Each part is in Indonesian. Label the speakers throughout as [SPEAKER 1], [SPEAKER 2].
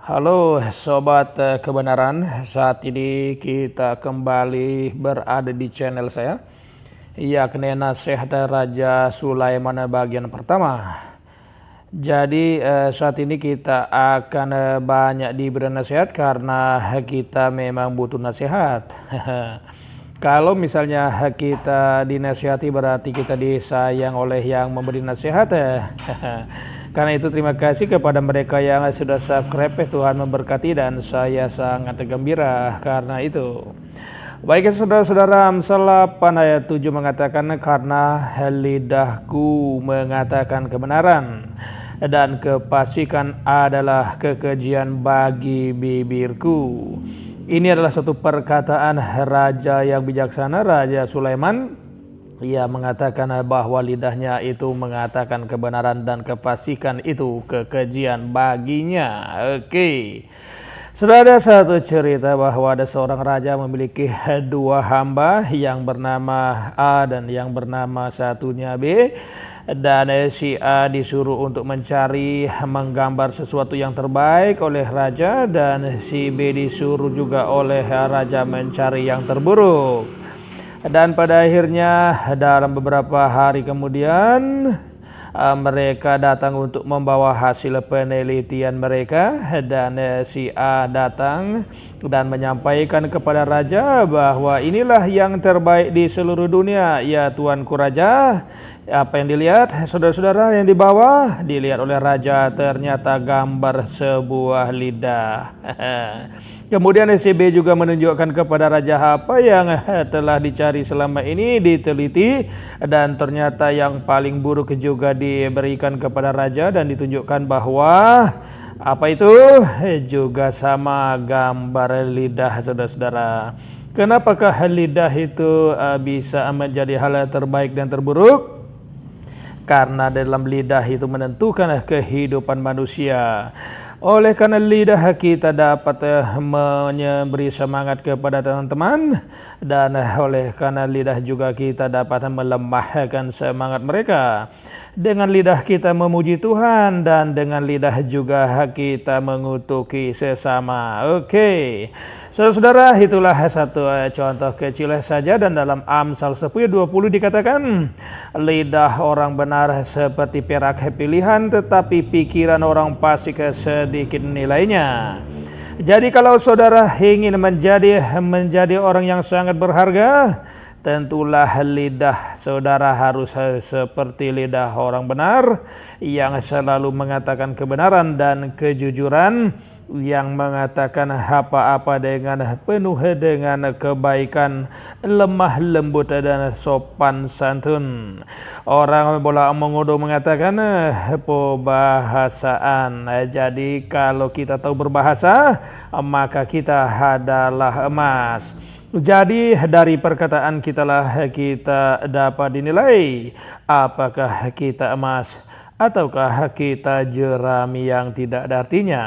[SPEAKER 1] Halo sobat kebenaran, saat ini kita kembali berada di channel saya, yakni Nasihat Raja Sulaiman bagian pertama. Jadi saat ini kita akan banyak diberi nasihat karena kita memang butuh nasihat. Kalau misalnya kita dinasihati berarti kita disayang oleh yang memberi nasihat. Karena itu terima kasih kepada mereka yang sudah subscribe. Tuhan memberkati dan saya sangat gembira karena itu. Baik saudara-saudara, Amsal 8 ayat 7 mengatakan, karena lidahku mengatakan kebenaran dan kefasikan adalah kekejian bagi bibirku. Ini adalah satu perkataan raja yang bijaksana, Raja Sulaiman. Ia mengatakan bahwa lidahnya itu mengatakan kebenaran dan kefasikan itu kekejian baginya. Oke. Sudah ada satu cerita bahwa ada seorang raja memiliki dua hamba yang bernama A dan yang bernama satunya B. Dan si A disuruh untuk mencari menggambar sesuatu yang terbaik oleh raja, dan si B disuruh juga oleh raja mencari yang terburuk. Dan pada akhirnya dalam beberapa hari kemudian mereka datang untuk membawa hasil penelitian mereka, dan si A datang dan menyampaikan kepada raja bahwa inilah yang terbaik di seluruh dunia ya tuanku raja. Apa yang dilihat saudara-saudara, yang dibawa dilihat oleh raja ternyata gambar sebuah lidah. Kemudian si B juga menunjukkan kepada raja apa yang telah dicari selama ini, diteliti, dan ternyata yang paling buruk juga diberikan kepada raja dan ditunjukkan bahwa apa itu juga sama gambar lidah saudara-saudara. Kenapakah lidah itu bisa menjadi hal terbaik dan terburuk? Karena dalam lidah itu menentukan kehidupan manusia. Oleh karena lidah kita dapat memberi semangat kepada teman-teman, dan oleh karena lidah juga kita dapat melemahkan semangat mereka. Dengan lidah kita memuji Tuhan, dan dengan lidah juga kita mengutuki sesama. Oke. Saudara-saudara, itulah satu contoh kecil saja, dan dalam Amsal 10:20 dikatakan, lidah orang benar seperti perak pilihan, tetapi pikiran orang fasik sedikit nilainya. Jadi kalau saudara ingin menjadi orang yang sangat berharga, tentulah lidah saudara harus seperti lidah orang benar yang selalu mengatakan kebenaran dan kejujuran, yang mengatakan apa-apa dengan penuh dengan kebaikan, lemah lembut dan sopan santun. Orang bola mengudo mengatakan bahasaan. Jadi kalau kita tahu berbahasa, maka kita adalah emas. Jadi dari perkataan kitalah kita dapat dinilai apakah kita emas ataukah kita jerami yang tidak ada artinya.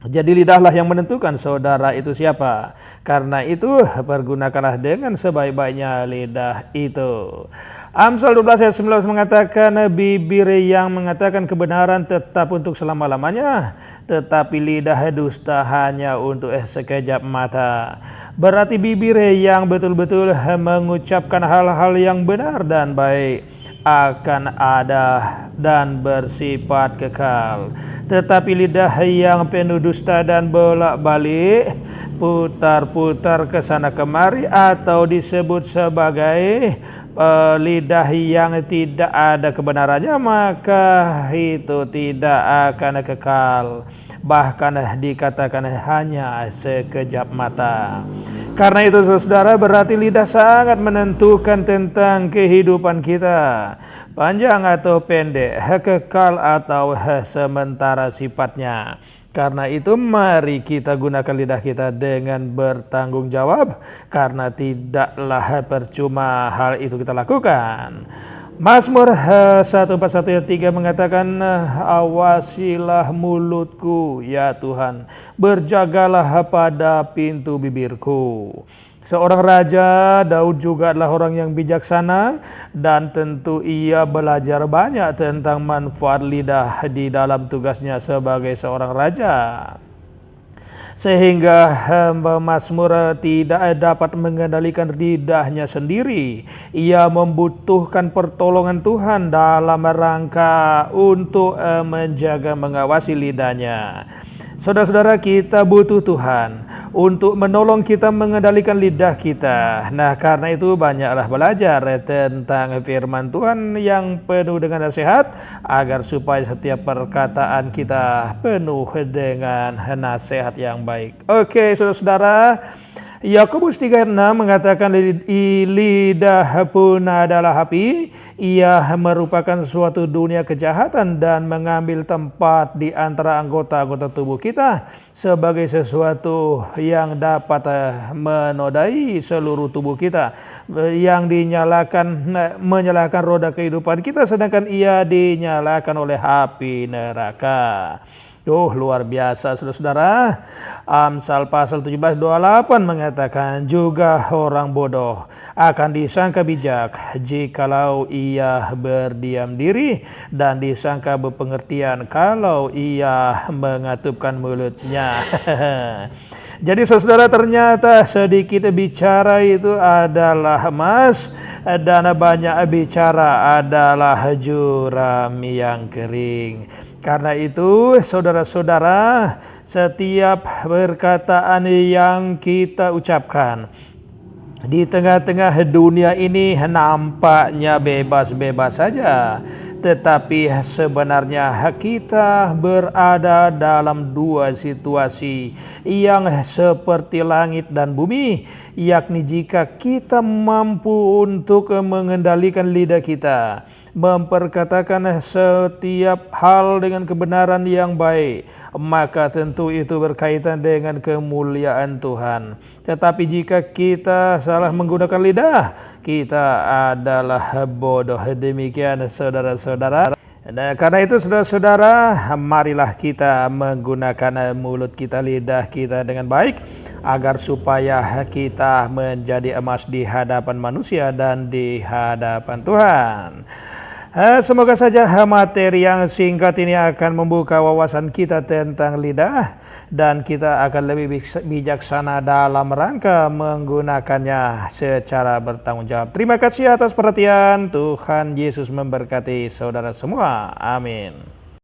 [SPEAKER 1] Jadi lidahlah yang menentukan saudara itu siapa. Karena itu pergunakanlah dengan sebaik-baiknya lidah itu. Amsal 12 ayat 19 mengatakan, bibir yang mengatakan kebenaran tetap untuk selama-lamanya, tetapi lidah dusta hanya untuk sekejap mata. Berarti bibir yang betul-betul mengucapkan hal-hal yang benar dan baik akan ada dan bersifat kekal. Tetapi lidah yang penuh dusta dan bolak-balik, putar-putar ke sana kemari, atau disebut sebagai lidah yang tidak ada kebenarannya, maka itu tidak akan kekal. Bahkan dikatakan hanya sekejap mata. Karena itu saudara, berarti lidah sangat menentukan tentang kehidupan kita. Panjang atau pendek, kekal atau sementara sifatnya. Karena itu mari kita gunakan lidah kita dengan bertanggung jawab, karena tidaklah percuma hal itu kita lakukan. Mazmur 141 ayat 3 mengatakan, awasilah mulutku ya Tuhan, berjagalah pada pintu bibirku. Seorang raja, Daud juga adalah orang yang bijaksana, dan tentu ia belajar banyak tentang manfaat lidah di dalam tugasnya sebagai seorang raja. sehingga hamba Mazmur tidak dapat mengendalikan lidahnya sendiri. Ia membutuhkan pertolongan Tuhan dalam rangka untuk menjaga mengawasi lidahnya. Saudara-saudara, kita butuh Tuhan untuk menolong kita mengendalikan lidah kita. Nah, karena itu banyaklah belajar tentang firman Tuhan yang penuh dengan nasihat, agar supaya setiap perkataan kita penuh dengan nasihat yang baik. Oke, saudara-saudara, Yakobus 3:6 mengatakan lidah pun adalah api. Ia merupakan suatu dunia kejahatan dan mengambil tempat di antara anggota-anggota tubuh kita sebagai sesuatu yang dapat menodai seluruh tubuh kita, yang menyalakan roda kehidupan kita, sedangkan ia dinyalakan oleh api neraka. Luar biasa, saudara-saudara. Amsal pasal 17:28 mengatakan, juga orang bodoh akan disangka bijak jikalau ia berdiam diri, dan disangka berpengertian kalau ia mengatupkan mulutnya. Jadi saudara, ternyata sedikit bicara itu adalah emas, dan banyak bicara adalah juram yang kering. Karena itu, saudara-saudara, setiap perkataan yang kita ucapkan di tengah-tengah dunia ini nampaknya bebas-bebas saja, tetapi sebenarnya kita berada dalam dua situasi yang seperti langit dan bumi, yakni jika kita mampu untuk mengendalikan lidah kita, memperkatakan setiap hal dengan kebenaran yang baik, maka tentu itu berkaitan dengan kemuliaan Tuhan. Tetapi jika kita salah menggunakan lidah, kita adalah bodoh. Demikian saudara-saudara. Nah, karena itu saudara-saudara, marilah kita menggunakan mulut kita, lidah kita dengan baik, agar supaya kita menjadi emas di hadapan manusia dan di hadapan Tuhan. Semoga saja materi yang singkat ini akan membuka wawasan kita tentang lidah, dan kita akan lebih bijaksana dalam rangka menggunakannya secara bertanggung jawab. Terima kasih atas perhatian. Tuhan Yesus memberkati saudara semua. Amin.